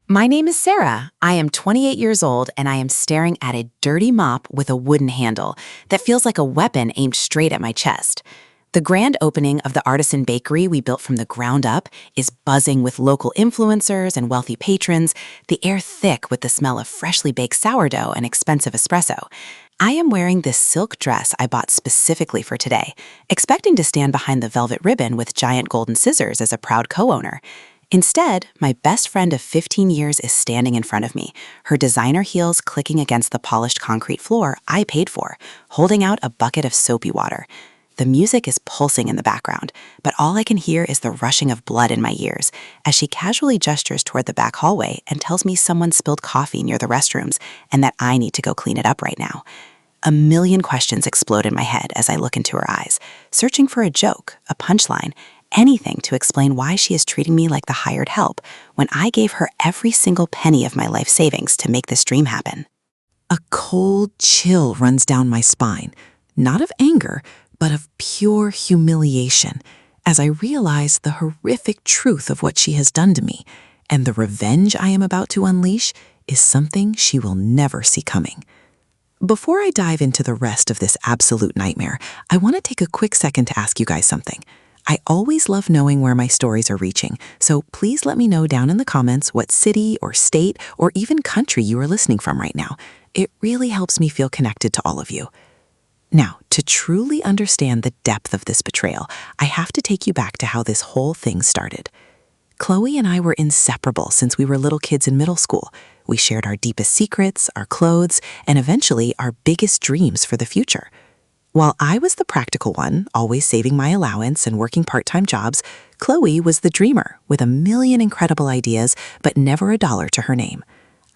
My name is Sarah. I am 28 years old and I am staring at a dirty mop with a wooden handle that feels like a weapon aimed straight at my chest. The grand opening of the artisan bakery we built from the ground up is buzzing with local influencers and wealthy patrons, the air thick with the smell of freshly baked sourdough and expensive espresso. I am wearing this silk dress I bought specifically for today, expecting to stand behind the velvet ribbon with giant golden scissors as a proud co-owner. Instead, my best friend of 15 years is standing in front of me, her designer heels clicking against the polished concrete floor I paid for, holding out a bucket of soapy water. The music is pulsing in the background, but all I can hear is the rushing of blood in my ears as she casually gestures toward the back hallway and tells me someone spilled coffee near the restrooms and that I need to go clean it up right now. A million questions explode in my head as I look into her eyes, searching for a joke, a punchline, anything to explain why she is treating me like the hired help when I gave her every single penny of my life savings to make this dream happen. A cold chill runs down my spine, not of anger, but of pure humiliation, as I realize the horrific truth of what she has done to me, and the revenge I am about to unleash is something she will never see coming. Before I dive into the rest of this absolute nightmare, I want to take a quick second to ask you guys something. I always love knowing where my stories are reaching, so please let me know down in the comments what city or state or even country you are listening from right now. It really helps me feel connected to all of you. Now, to truly understand the depth of this betrayal, I have to take you back to how this whole thing started. Chloe and I were inseparable since we were little kids in middle school. We shared our deepest secrets, our clothes, and eventually our biggest dreams for the future. While I was the practical one, always saving my allowance and working part-time jobs, Chloe was the dreamer with a million incredible ideas, but never a dollar to her name.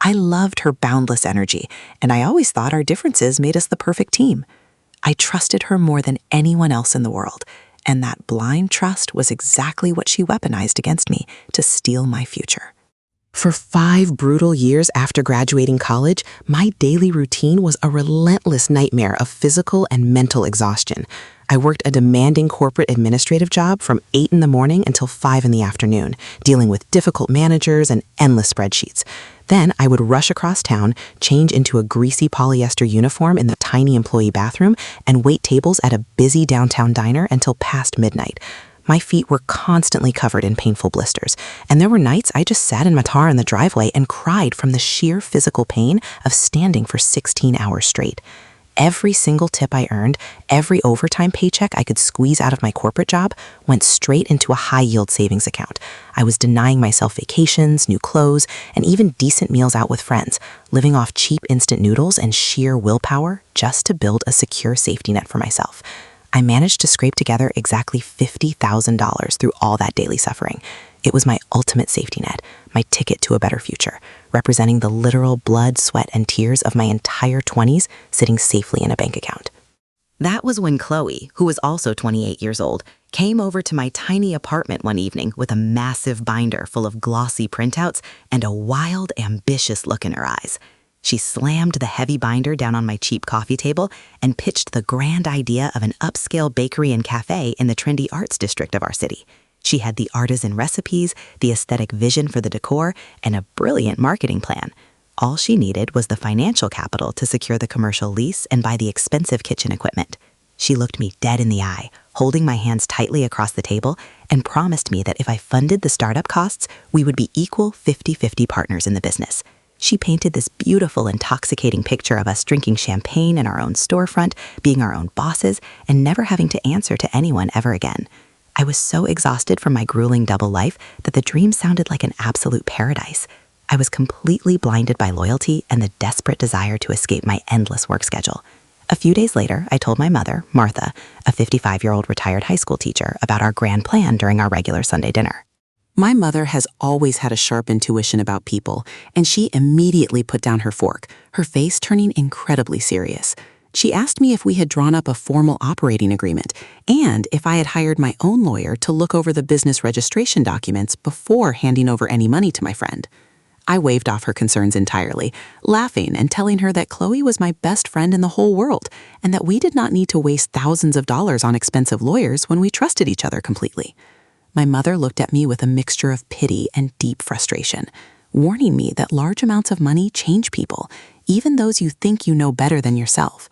I loved her boundless energy, and I always thought our differences made us the perfect team. I trusted her more than anyone else in the world, and that blind trust was exactly what she weaponized against me to steal my future. For 5 brutal years after graduating college, my daily routine was a relentless nightmare of physical and mental exhaustion. I worked a demanding corporate administrative job from 8 in the morning until 5 in the afternoon, dealing with difficult managers and endless spreadsheets. Then I would rush across town, change into a greasy polyester uniform in the tiny employee bathroom, and wait tables at a busy downtown diner until past midnight. My feet were constantly covered in painful blisters, and there were nights I just sat in my car in the driveway and cried from the sheer physical pain of standing for 16 hours straight. Every single tip I earned, every overtime paycheck I could squeeze out of my corporate job, went straight into a high-yield savings account. I was denying myself vacations, new clothes, and even decent meals out with friends, living off cheap instant noodles and sheer willpower just to build a secure safety net for myself. I managed to scrape together exactly $50,000 through all that daily suffering. It was my ultimate safety net, my ticket to a better future, representing the literal blood, sweat, and tears of my entire 20s sitting safely in a bank account. That was when Chloe, who was also 28 years old, came over to my tiny apartment one evening with a massive binder full of glossy printouts and a wild, ambitious look in her eyes. She slammed the heavy binder down on my cheap coffee table and pitched the grand idea of an upscale bakery and cafe in the trendy arts district of our city. She had the artisan recipes, the aesthetic vision for the decor, and a brilliant marketing plan. All she needed was the financial capital to secure the commercial lease and buy the expensive kitchen equipment. She looked me dead in the eye, holding my hands tightly across the table, and promised me that if I funded the startup costs, we would be equal 50-50 partners in the business. She painted this beautiful, intoxicating picture of us drinking champagne in our own storefront, being our own bosses, and never having to answer to anyone ever again. I was so exhausted from my grueling double life that the dream sounded like an absolute paradise. I was completely blinded by loyalty and the desperate desire to escape my endless work schedule. A few days later, I told my mother, Martha, a 55-year-old retired high school teacher, about our grand plan during our regular Sunday dinner. My mother has always had a sharp intuition about people, and she immediately put down her fork, her face turning incredibly serious. She asked me if we had drawn up a formal operating agreement and if I had hired my own lawyer to look over the business registration documents before handing over any money to my friend. I waved off her concerns entirely, laughing and telling her that Chloe was my best friend in the whole world and that we did not need to waste thousands of dollars on expensive lawyers when we trusted each other completely. My mother looked at me with a mixture of pity and deep frustration. warning me that large amounts of money change people, even those you think you know better than yourself.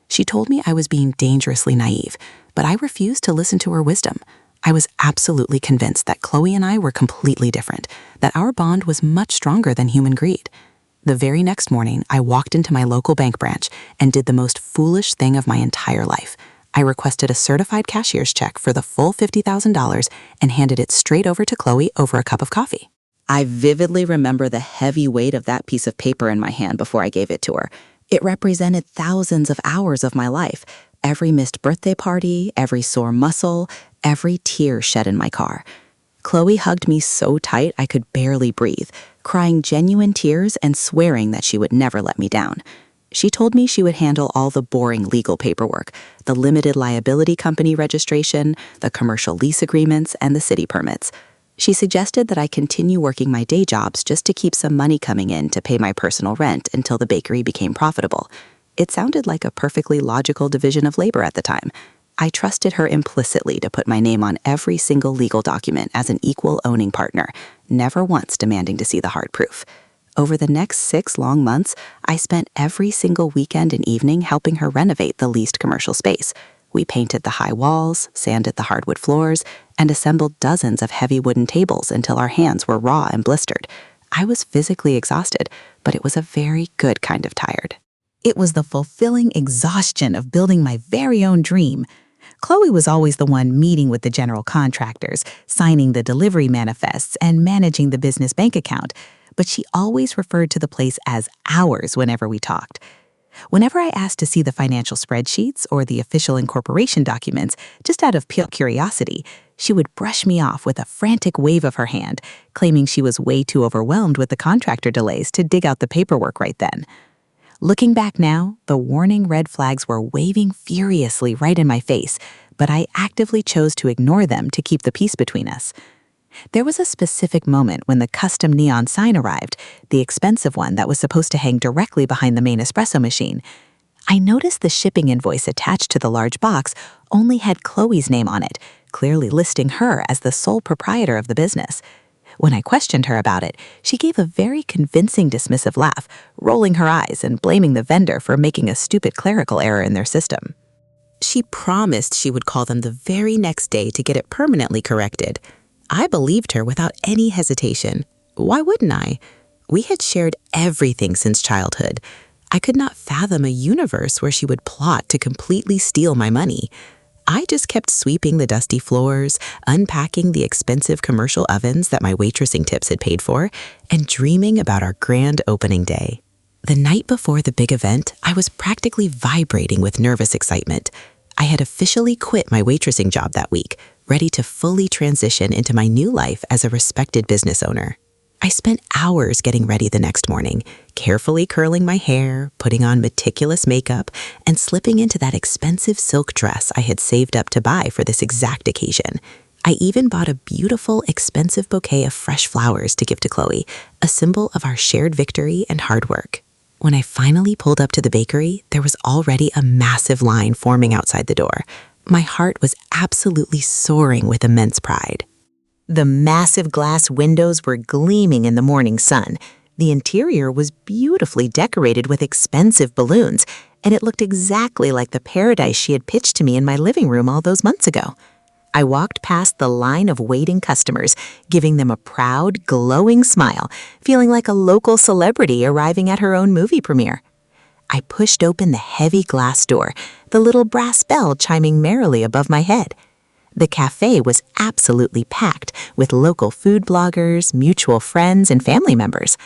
She told me I was being dangerously naive, but I refused to listen to her wisdom. I was absolutely convinced that Chloe and I were completely different, that our bond was much stronger than human greed. The very next morning, I walked into my local bank branch and did the most foolish thing of my entire life. I requested a certified cashier's check for the full $50,000 and handed it straight over to Chloe over a cup of coffee. I vividly remember the heavy weight of that piece of paper in my hand before I gave it to her. It represented thousands of hours of my life, every missed birthday party, every sore muscle, every tear shed in my car. Chloe hugged me so tight I could barely breathe, crying genuine tears and swearing that she would never let me down. She told me she would handle all the boring legal paperwork, the limited liability company registration, the commercial lease agreements, and the city permits. She suggested that I continue working my day jobs just to keep some money coming in to pay my personal rent until the bakery became profitable. It sounded like a perfectly logical division of labor at the time. I trusted her implicitly to put my name on every single legal document as an equal owning partner, never once demanding to see the hard proof. Over the next 6 long months, I spent every single weekend and evening helping her renovate the leased commercial space. We painted the high walls, sanded the hardwood floors, and assembled dozens of heavy wooden tables until our hands were raw and blistered. I was physically exhausted, but it was a very good kind of tired. It was the fulfilling exhaustion of building my very own dream. Chloe was always the one meeting with the general contractors, signing the delivery manifests, and managing the business bank account, but she always referred to the place as ours whenever we talked. Whenever I asked to see the financial spreadsheets or the official incorporation documents, just out of pure curiosity, she would brush me off with a frantic wave of her hand, claiming she was way too overwhelmed with the contractor delays to dig out the paperwork right then. Looking back now, the warning red flags were waving furiously right in my face, but I actively chose to ignore them to keep the peace between us. There was a specific moment when the custom neon sign arrived, the expensive one that was supposed to hang directly behind the main espresso machine. I noticed the shipping invoice attached to the large box only had Chloe's name on it, clearly listing her as the sole proprietor of the business. When I questioned her about it, she gave a very convincing dismissive laugh, rolling her eyes and blaming the vendor for making a stupid clerical error in their system. She promised she would call them the very next day to get it permanently corrected. I believed her without any hesitation. Why wouldn't I? We had shared everything since childhood. I could not fathom a universe where she would plot to completely steal my money. I just kept sweeping the dusty floors, unpacking the expensive commercial ovens that my waitressing tips had paid for, and dreaming about our grand opening day. The night before the big event, I was practically vibrating with nervous excitement. I had officially quit my waitressing job that week, ready to fully transition into my new life as a respected business owner. I spent hours getting ready the next morning, carefully curling my hair, putting on meticulous makeup, and slipping into that expensive silk dress I had saved up to buy for this exact occasion. I even bought a beautiful, expensive bouquet of fresh flowers to give to Chloe, a symbol of our shared victory and hard work. When I finally pulled up to the bakery, there was already a massive line forming outside the door. My heart was absolutely soaring with immense pride. The massive glass windows were gleaming in the morning sun. The interior was beautifully decorated with expensive balloons, and it looked exactly like the paradise she had pitched to me in my living room all those months ago. I walked past the line of waiting customers, giving them a proud, glowing smile, feeling like a local celebrity arriving at her own movie premiere. I pushed open the heavy glass door, the little brass bell chiming merrily above my head. The cafe was absolutely packed with local food bloggers, mutual friends, and family members.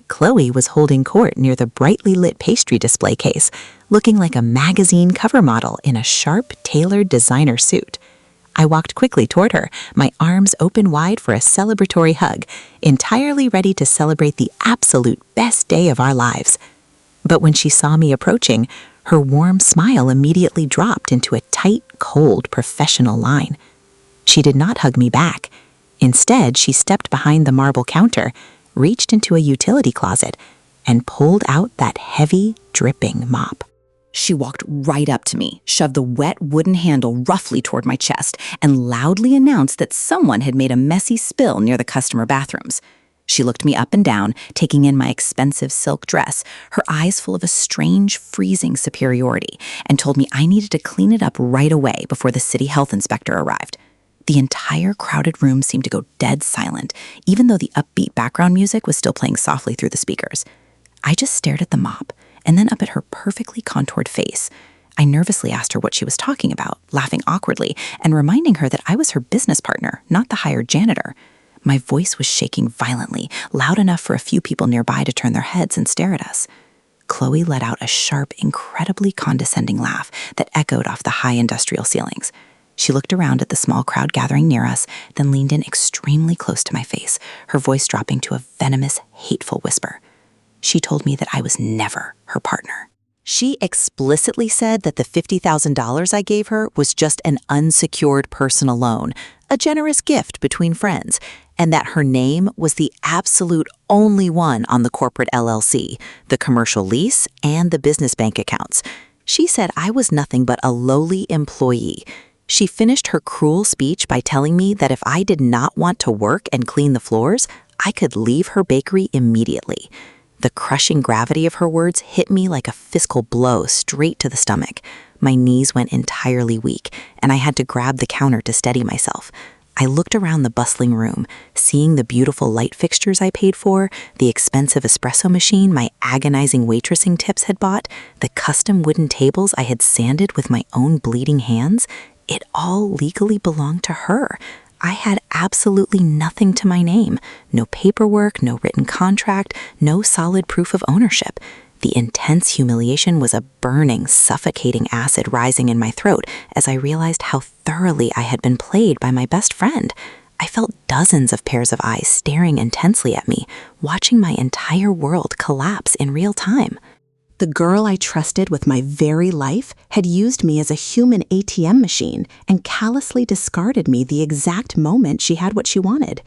Chloe was holding court near the brightly lit pastry display case, looking like a magazine cover model in a sharp, tailored designer suit. I walked quickly toward her, my arms open wide for a celebratory hug, entirely ready to celebrate the absolute best day of our lives. But when she saw me approaching, her warm smile immediately dropped into a tight, cold, professional line. She did not hug me back. Instead, she stepped behind the marble counter, reached into a utility closet, and pulled out that heavy, dripping mop. She walked right up to me, shoved the wet wooden handle roughly toward my chest, and loudly announced that someone had made a messy spill near the customer bathrooms. She looked me up and down, taking in my expensive silk dress, her eyes full of a strange, freezing superiority, and told me I needed to clean it up right away before the city health inspector arrived. The entire crowded room seemed to go dead silent, even though the upbeat background music was still playing softly through the speakers. I just stared at the mop, and then up at her perfectly contoured face. I nervously asked her what she was talking about, laughing awkwardly, and reminding her that I was her business partner, not the hired janitor. My voice was shaking violently, loud enough for a few people nearby to turn their heads and stare at us. Chloe let out a sharp, incredibly condescending laugh that echoed off the high industrial ceilings. She looked around at the small crowd gathering near us, then leaned in extremely close to my face, her voice dropping to a venomous, hateful whisper. She told me that I was never her partner. She explicitly said that the $50,000 I gave her was just an unsecured personal loan, a generous gift between friends, and that her name was the absolute only one on the corporate LLC, the commercial lease, and the business bank accounts. She said I was nothing but a lowly employee. She finished her cruel speech by telling me that if I did not want to work and clean the floors, I could leave her bakery immediately. The crushing gravity of her words hit me like a fiscal blow straight to the stomach. My knees went entirely weak, and I had to grab the counter to steady myself. I looked around the bustling room, seeing the beautiful light fixtures I paid for, the expensive espresso machine my agonizing waitressing tips had bought, the custom wooden tables I had sanded with my own bleeding hands. It all legally belonged to her. I had absolutely nothing to my name. No paperwork, no written contract, no solid proof of ownership. The intense humiliation was a burning, suffocating acid rising in my throat as I realized how thoroughly I had been played by my best friend. I felt dozens of pairs of eyes staring intensely at me, watching my entire world collapse in real time. The girl I trusted with my very life had used me as a human ATM machine and callously discarded me the exact moment she had what she wanted.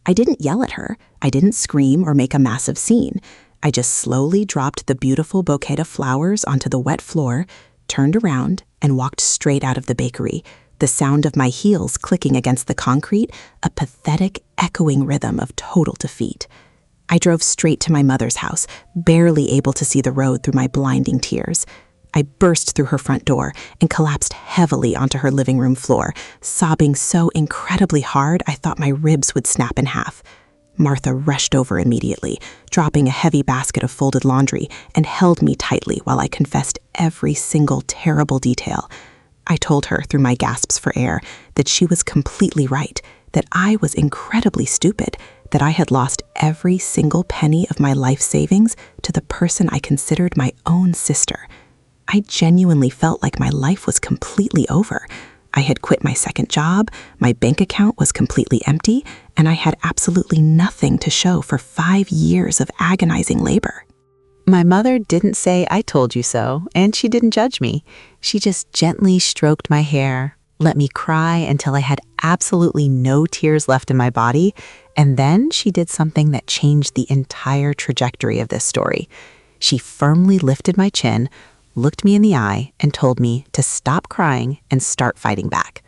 I didn't yell at her. I didn't scream or make a massive scene. I just slowly dropped the beautiful bouquet of flowers onto the wet floor, turned around, and walked straight out of the bakery, the sound of my heels clicking against the concrete, a pathetic, echoing rhythm of total defeat. I drove straight to my mother's house, barely able to see the road through my blinding tears. I burst through her front door and collapsed heavily onto her living room floor, sobbing so incredibly hard I thought my ribs would snap in half. Martha rushed over immediately, dropping a heavy basket of folded laundry, and held me tightly while I confessed every single terrible detail. I told her through my gasps for air that she was completely right, that I was incredibly stupid, that I had lost every single penny of my life savings to the person I considered my own sister. I genuinely felt like my life was completely over. I had quit my second job, my bank account was completely empty, and I had absolutely nothing to show for 5 years of agonizing labor. My mother didn't say I told you so, and she didn't judge me. She just gently stroked my hair, let me cry until I had absolutely no tears left in my body, and then she did something that changed the entire trajectory of this story. She firmly lifted my chin, looked me in the eye, and told me to stop crying and start fighting back.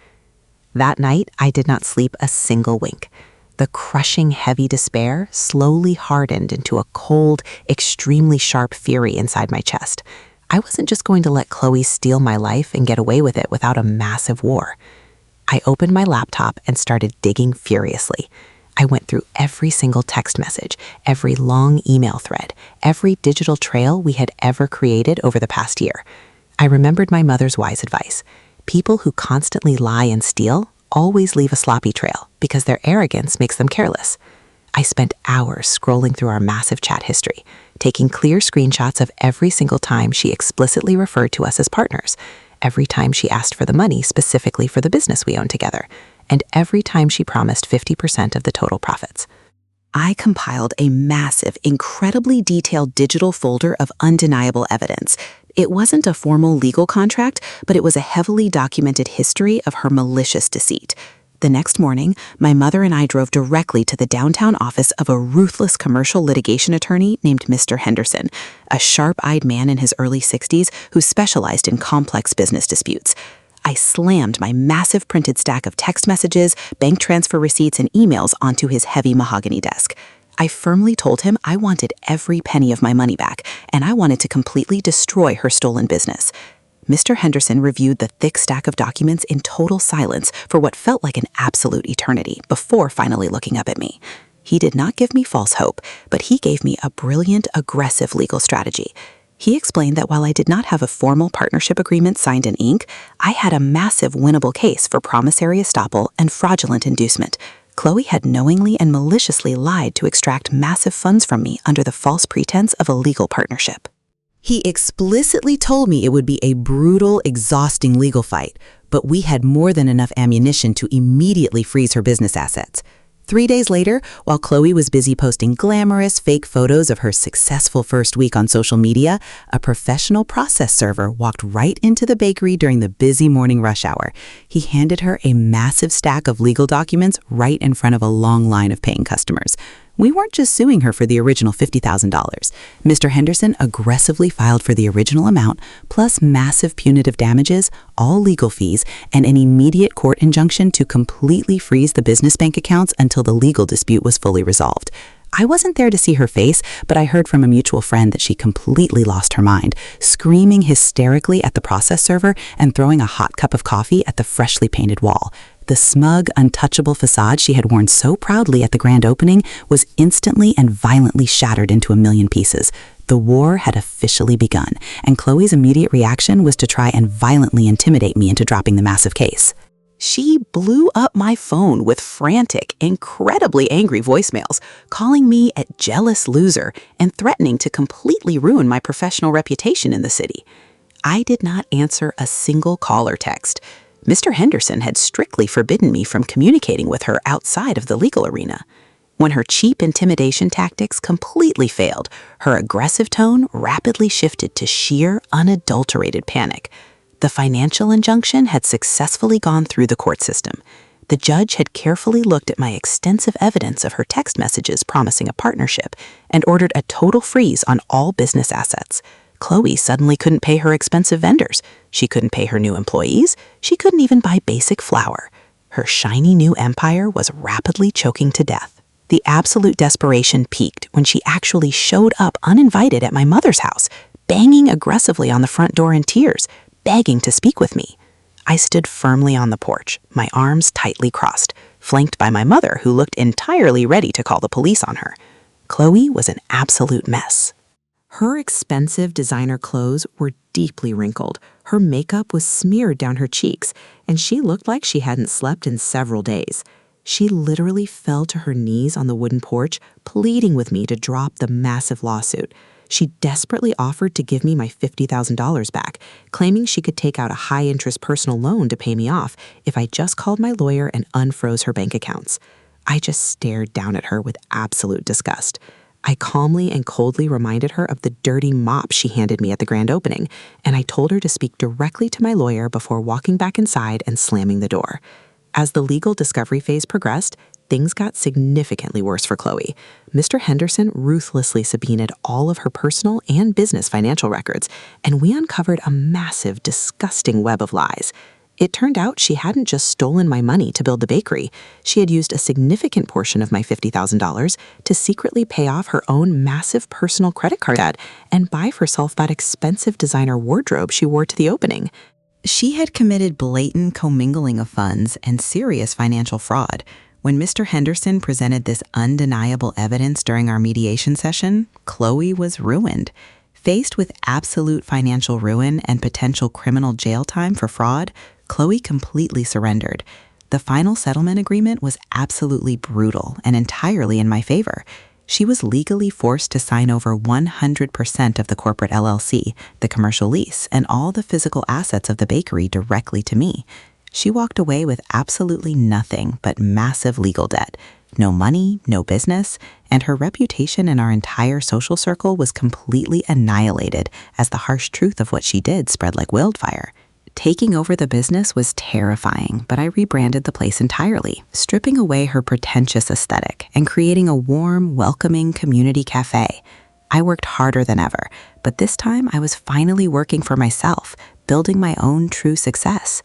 That night, I did not sleep a single wink. The crushing, heavy despair slowly hardened into a cold, extremely sharp fury inside my chest. I wasn't just going to let Chloe steal my life and get away with it without a massive war. I opened my laptop and started digging furiously. I went through every single text message, every long email thread, every digital trail we had ever created over the past year. I remembered my mother's wise advice. People who constantly lie and steal always leave a sloppy trail because their arrogance makes them careless. I spent hours scrolling through our massive chat history, taking clear screenshots of every single time she explicitly referred to us as partners, every time she asked for the money specifically for the business we own together, and every time she promised 50% of the total profits. I compiled a massive, incredibly detailed digital folder of undeniable evidence. It wasn't a formal legal contract, but it was a heavily documented history of her malicious deceit. The next morning, my mother and I drove directly to the downtown office of a ruthless commercial litigation attorney named Mr. Henderson, a sharp-eyed man in his early 60s who specialized in complex business disputes. I slammed my massive printed stack of text messages, bank transfer receipts, and emails onto his heavy mahogany desk. I firmly told him I wanted every penny of my money back, and I wanted to completely destroy her stolen business. Mr. Henderson reviewed the thick stack of documents in total silence for what felt like an absolute eternity before finally looking up at me. He did not give me false hope, but he gave me a brilliant, aggressive legal strategy. He explained that while I did not have a formal partnership agreement signed in ink, I had a massive winnable case for promissory estoppel and fraudulent inducement. Chloe had knowingly and maliciously lied to extract massive funds from me under the false pretense of a legal partnership. He explicitly told me it would be a brutal, exhausting legal fight, but we had more than enough ammunition to immediately freeze her business assets. 3 days later, while Chloe was busy posting glamorous, fake photos of her successful first week on social media, a professional process server walked right into the bakery during the busy morning rush hour. He handed her a massive stack of legal documents right in front of a long line of paying customers. We weren't just suing her for the original $50,000. Mr. Henderson aggressively filed for the original amount, plus massive punitive damages, all legal fees, and an immediate court injunction to completely freeze the business bank accounts until the legal dispute was fully resolved. I wasn't there to see her face, but I heard from a mutual friend that she completely lost her mind, screaming hysterically at the process server and throwing a hot cup of coffee at the freshly painted wall. The smug, untouchable facade she had worn so proudly at the grand opening was instantly and violently shattered into a million pieces. The war had officially begun, and Chloe's immediate reaction was to try and violently intimidate me into dropping the massive case. She blew up my phone with frantic, incredibly angry voicemails, calling me a jealous loser and threatening to completely ruin my professional reputation in the city. I did not answer a single call or text. Mr. Henderson had strictly forbidden me from communicating with her outside of the legal arena. When her cheap intimidation tactics completely failed, her aggressive tone rapidly shifted to sheer, unadulterated panic. The financial injunction had successfully gone through the court system. The judge had carefully looked at my extensive evidence of her text messages promising a partnership and ordered a total freeze on all business assets. Chloe suddenly couldn't pay her expensive vendors. She couldn't pay her new employees. She couldn't even buy basic flour. Her shiny new empire was rapidly choking to death. The absolute desperation peaked when she actually showed up uninvited at my mother's house, banging aggressively on the front door in tears, begging to speak with me. I stood firmly on the porch, my arms tightly crossed, flanked by my mother, who looked entirely ready to call the police on her. Chloe was an absolute mess. Her expensive designer clothes were deeply wrinkled. Her makeup was smeared down her cheeks, and she looked like she hadn't slept in several days. She literally fell to her knees on the wooden porch, pleading with me to drop the massive lawsuit. She desperately offered to give me my $50,000 back, claiming she could take out a high-interest personal loan to pay me off if I just called my lawyer and unfroze her bank accounts. I just stared down at her with absolute disgust. I calmly and coldly reminded her of the dirty mop she handed me at the grand opening, and I told her to speak directly to my lawyer before walking back inside and slamming the door. As the legal discovery phase progressed, things got significantly worse for Chloe. Mr. Henderson ruthlessly subpoenaed all of her personal and business financial records, and we uncovered a massive, disgusting web of lies. It turned out she hadn't just stolen my money to build the bakery. She had used a significant portion of my $50,000 to secretly pay off her own massive personal credit card debt and buy for herself that expensive designer wardrobe she wore to the opening. She had committed blatant commingling of funds and serious financial fraud. When Mr. Henderson presented this undeniable evidence during our mediation session, Chloe was ruined. Faced with absolute financial ruin and potential criminal jail time for fraud, Chloe completely surrendered. The final settlement agreement was absolutely brutal and entirely in my favor. She was legally forced to sign over 100% of the corporate LLC, the commercial lease, and all the physical assets of the bakery directly to me. She walked away with absolutely nothing but massive legal debt. No money, no business, and her reputation in our entire social circle was completely annihilated as the harsh truth of what she did spread like wildfire. Taking over the business was terrifying, but I rebranded the place entirely, stripping away her pretentious aesthetic and creating a warm, welcoming community cafe. I worked harder than ever, but this time I was finally working for myself, building my own true success.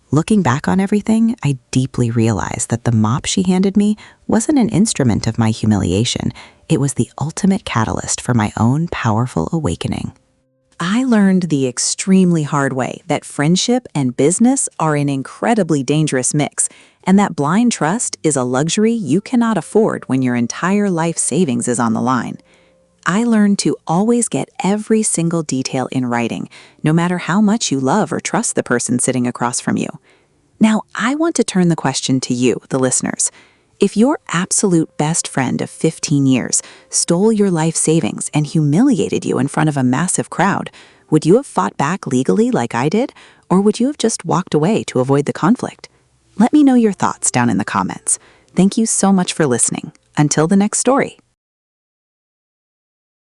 Looking back on everything, I deeply realized that the mop she handed me wasn't an instrument of my humiliation. It was the ultimate catalyst for my own powerful awakening. I learned the extremely hard way that friendship and business are an incredibly dangerous mix, and that blind trust is a luxury you cannot afford when your entire life savings is on the line. I learned to always get every single detail in writing, no matter how much you love or trust the person sitting across from you. Now, I want to turn the question to you, the listeners. If your absolute best friend of 15 years stole your life savings and humiliated you in front of a massive crowd, would you have fought back legally like I did, or would you have just walked away to avoid the conflict? Let me know your thoughts down in the comments. Thank you so much for listening. Until the next story.